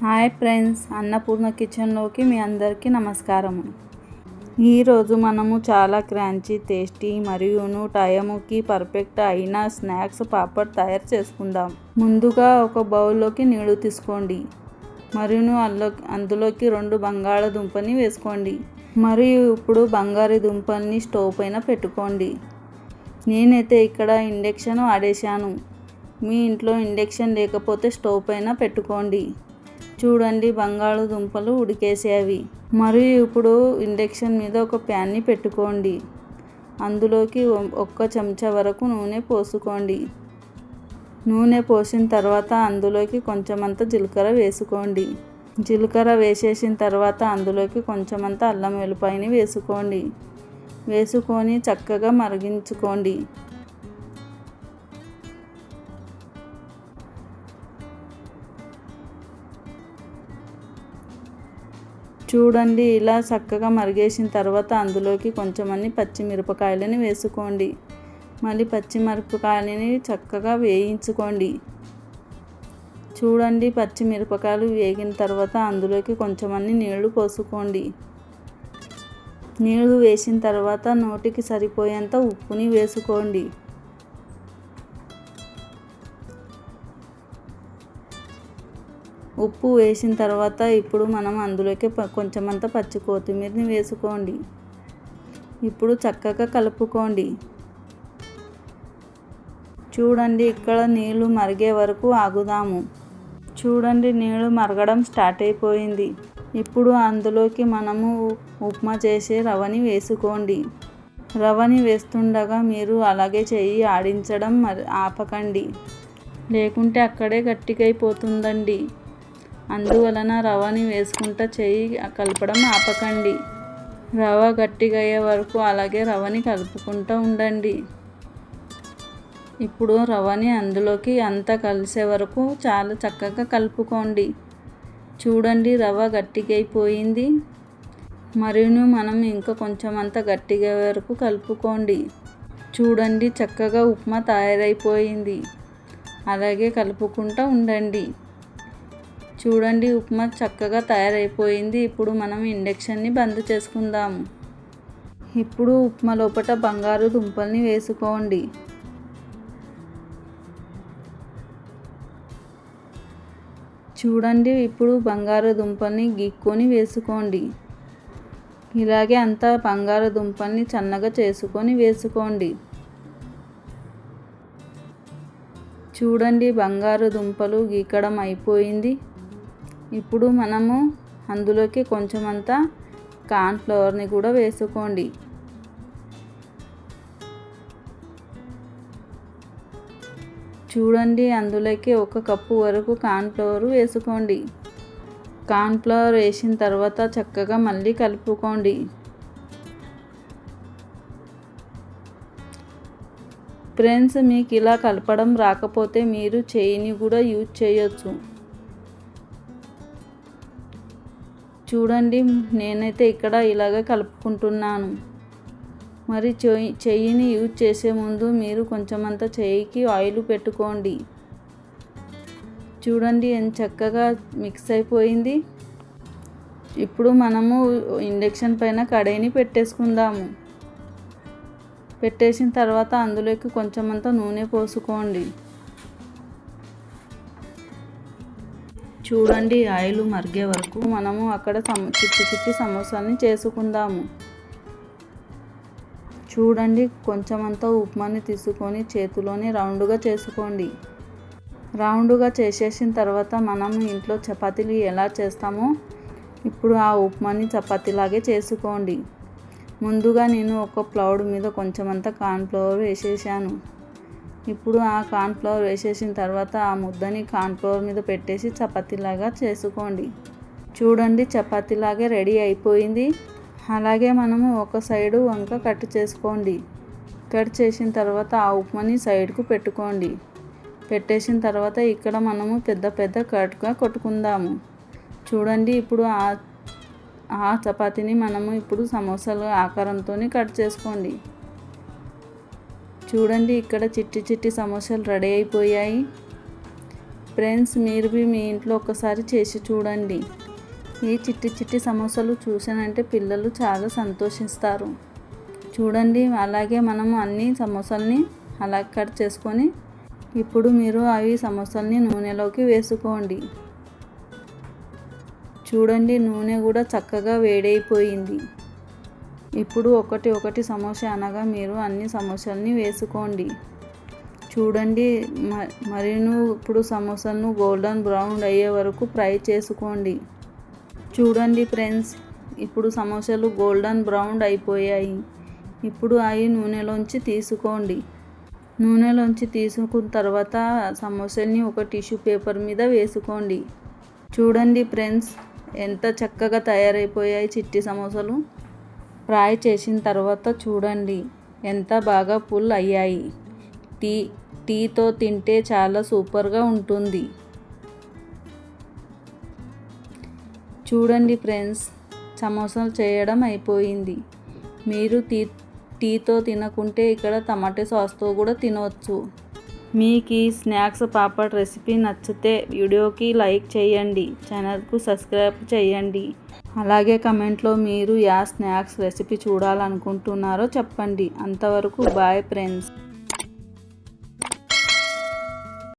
Hi friends, Annapurna కిచెన్లోకి మీ అందరికీ నమస్కారము. ఈరోజు మనము చాలా క్రంచీ, టేస్టీ మరియు టైంకి పర్ఫెక్ట్ అయిన స్నాక్స్ పాపడ్ తయారు చేసుకుందాం. ముందుగా ఒక బౌల్లోకి నీళ్లు తీసుకోండి మరియు అందులోకి 2 బంగాళదుంపని వేసుకోండి. మరియు ఇప్పుడు బంగాళదుంపల్ని స్టవ్ పైన పెట్టుకోండి. నేనైతే ఇక్కడ ఇండక్షన్ వాడేశాను. మీ ఇంట్లో ఇండక్షన్ లేకపోతే స్టవ్ పైన పెట్టుకోండి. చూడండి, బంగాళదుంపలు ఉడికేసేవి. మరియు ఇప్పుడు ఇండక్షన్ మీద ఒక ప్యాన్ని పెట్టుకోండి. అందులోకి 1 చెంచా వరకు నూనె పోసుకోండి. నూనె పోసిన తర్వాత అందులోకి కొంచెమంత జీలకర్ర వేసుకోండి. జీలకర్ర వేసేసిన తర్వాత అందులోకి కొంచెమంత అల్లం వెల్లుల్లిపాయని వేసుకొని చక్కగా మరిగించుకోండి. చూడండి, ఇలా చక్కగా మరిగేసిన తర్వాత అందులోకి కొంచెమన్ని పచ్చిమిరపకాయలని వేసుకోండి. మళ్ళీ పచ్చిమిరపకాయలని చక్కగా వేయించుకోండి. చూడండి, పచ్చిమిరపకాయలు వేగిన తర్వాత అందులోకి కొంచెమన్ని నీళ్లు పోసుకోండి. నీళ్లు వేసిన తర్వాత నోటికి సరిపోయేంత ఉప్పుని వేసుకోండి. ఉప్పు వేసిన తర్వాత ఇప్పుడు మనం అందులోకి కొంచెమంత పచ్చి కొత్తిమీరని వేసుకోండి. ఇప్పుడు చక్కగా కలుపుకోండి. చూడండి, ఇక్కడ నీళ్లు మరిగే వరకు ఆగుదాము. చూడండి, నీళ్లు మరగడం స్టార్ట్ అయిపోయింది. ఇప్పుడు అందులోకి మనము ఉప్మా చేసే రవ్వని వేసుకోండి. రవ్వని వేస్తుండగా మీరు అలాగే చెయ్యి ఆడించడం ఆపకండి, లేకుంటే అక్కడే గట్టిగైపోతుందండి. అందువలన రవ్వని వేసుకుంటా చెయ్యి కలపడం ఆపకండి. రవ్వ గట్టిగా అయ్యే వరకు అలాగే రవ్వని కలుపుకుంటూ ఉండండి. ఇప్పుడు రవ్వని అందులోకి అంతా కలిసే వరకు చాలా చక్కగా కలుపుకోండి. చూడండి, రవ్వ గట్టిగా అయిపోయింది. మరియు మనం ఇంకా కొంచెం అంత గట్టిగా వరకు కలుపుకోండి. చూడండి, చక్కగా ఉప్మా తయారైపోయింది. అలాగే కలుపుకుంటూ ఉండండి. చూడండి, ఉప్మా చక్కగా తయారైపోయింది. ఇప్పుడు మనం ఇండక్షన్ని బంద్ చేసుకుందాము. ఇప్పుడు ఉప్మా లోపల బంగాళదుంపల్ని వేసుకోండి. చూడండి, ఇప్పుడు బంగాళదుంపల్ని గీక్కొని వేసుకోండి. ఇలాగే అంతా బంగాళదుంపల్ని సన్నగా చేసుకొని వేసుకోండి. చూడండి, బంగాళదుంపలు గీకడం అయిపోయింది. ఇప్పుడు మనము అందులోకి కొంచెమంత కార్న్ఫ్లవర్ని కూడా వేసుకోండి. చూడండి, అందులోకి 1 కప్పు వరకు కార్న్ఫ్లవర్ వేసుకోండి. కార్న్ఫ్లవర్ వేసిన తర్వాత చక్కగా మళ్ళీ కలుపుకోండి. ఫ్రెండ్స్, మీకు ఇలా కలపడం రాకపోతే మీరు చేయిని కూడా యూజ్ చేయొచ్చు. చూడండి, నేనైతే ఇక్కడ ఇలాగ కలుపుకుంటున్నాను. మరి చెయ్యిని యూజ్ చేసే ముందు మీరు కొంచెమంత చెయ్యికి ఆయిల్ పెట్టుకోండి. చూడండి, ఎంత చక్కగా మిక్స్ అయిపోయింది. ఇప్పుడు మనము ఇండక్షన్ పైన కడాయిని పెట్టేసుకుందాము. పెట్టేసిన తర్వాత అందులోకి కొంచెమంత నూనె పోసుకోండి. చూడండి, ఆయిల్ మరిగే వరకు మనము అక్కడ చిట్టి సమోసాలని చేసుకుందాము. చూడండి, కొంచెమంతా ఉప్మాని తీసుకొని చేతిలోని రౌండ్గా చేసుకోండి. రౌండ్గా చేసేసిన తర్వాత మనము ఇంట్లో చపాతీలు ఎలా చేస్తామో ఇప్పుడు ఆ ఉప్మాని చపాతీలాగే చేసుకోండి. ముందుగా నేను ఒక ప్లౌడ్ మీద కొంచెమంతా కార్న్ఫ్లవర్ వేసేసాను. ఇప్పుడు ఆ కార్న్ఫ్లవర్ వేసేసిన తర్వాత ఆ ముద్దని కార్న్ఫ్లవర్ మీద పెట్టేసి చపాతీలాగా చేసుకోండి. చూడండి, చపాతీలాగే రెడీ అయిపోయింది. అలాగే మనము ఒక సైడు వంక కట్ చేసుకోండి. కట్ చేసిన తర్వాత ఆ ఉప్మాని సైడ్కు పెట్టుకోండి. పెట్టేసిన తర్వాత ఇక్కడ మనము పెద్ద కట్గా కొట్టుకుందాము. చూడండి, ఇప్పుడు ఆ చపాతీని మనము ఇప్పుడు సమోసాల ఆకారంతో కట్ చేసుకోండి. చూడండి, ఇక్కడ చిట్టి సమోసాలు రెడీ అయిపోయాయి. ఫ్రెండ్స్ మీరు మీ ఇంట్లో ఒకసారి చేసి చూడండి. ఈ చిట్టి సమోసాలు చూసానంటే పిల్లలు చాలా సంతోషిస్తారు. చూడండి, అలాగే మనము అన్ని సమోసాలని అలా కట్ చేసుకొని ఇప్పుడు మీరు అవి సమోసాలని నూనెలోకి వేసుకోండి. చూడండి, నూనె కూడా చక్కగా వేడైపోయింది. ఇప్పుడు ఒకటి సమోసా అనగా మీరు అన్ని సమోసాలని వేసుకోండి. చూడండి, మరీను ఇప్పుడు సమోసాలను గోల్డెన్ బ్రౌన్ అయ్యే వరకు ఫ్రై చేసుకోండి. చూడండి ఫ్రెండ్స్, ఇప్పుడు సమోసాలు గోల్డెన్ బ్రౌన్ అయిపోయాయి. ఇప్పుడు అవి నూనెలోంచి తీసుకోండి. నూనెలోంచి తీసుకున్న తర్వాత సమోసాని ఒక టిష్యూ పేపర్ మీద వేసుకోండి. చూడండి ఫ్రెండ్స్, ఎంత చక్కగా తయారైపోయాయి చిట్టి సమోసాలు. ఫ్రై చేసిన తర్వాత చూడండి ఎంత బాగా పుల్ అయ్యాయి. టీతో తింటే చాలా సూపర్గా ఉంటుంది. చూడండి ఫ్రెండ్స్, సమోసాలు చేయడం అయిపోయింది. మీరు టీతో తినకుంటే ఇక్కడ టమాటో సాస్తో కూడా తినవచ్చు. మీకు ఈ స్నాక్స్ పాపడ్ రెసిపీ నచ్చితే వీడియోకి లైక్ చేయండి, ఛానల్కు సబ్స్క్రైబ్ చేయండి. అలాగే కమెంట్లో మీరు స్నాక్స్ రెసిపీ చూడాలనుకుంటున్నారో చెప్పండి. అంతవరకు బాయ్ ఫ్రెండ్స్.